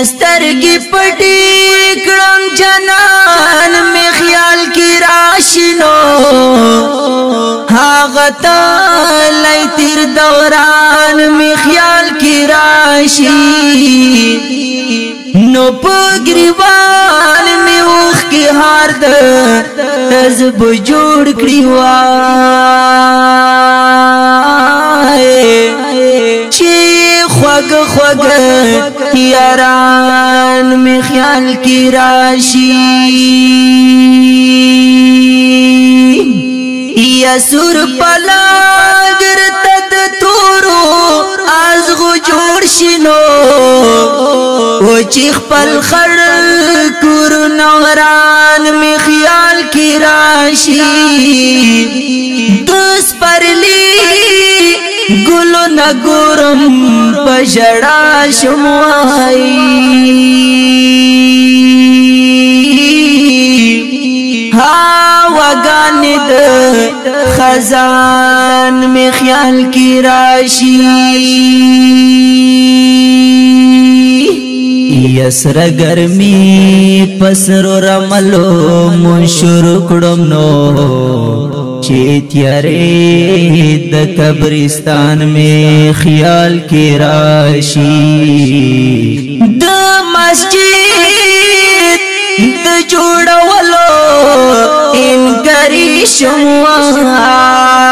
سترګې پټې کړم جنان می خیال کی راشنو هاغه تلای تیر دوران می خیال کی راشي نو پګریوان می اوخ کی هار د تزب جوړ کړی وای چې خوګ خوګ یاران می خیال کی راشی یا سور پلا گرتد تورو از غو جوړ شنو و چیخ پل خر کور نوران می خیال کی راشی دوس پرلی گلو نگورم پجڑا شموائی وگانی د خزان میں خیال کی راشی یسر گرمی پسر رملو منشور کڑم نو چیتیارے د قبرستان میں خیال کی راشی د مسجد د جوڑولو انکری شموان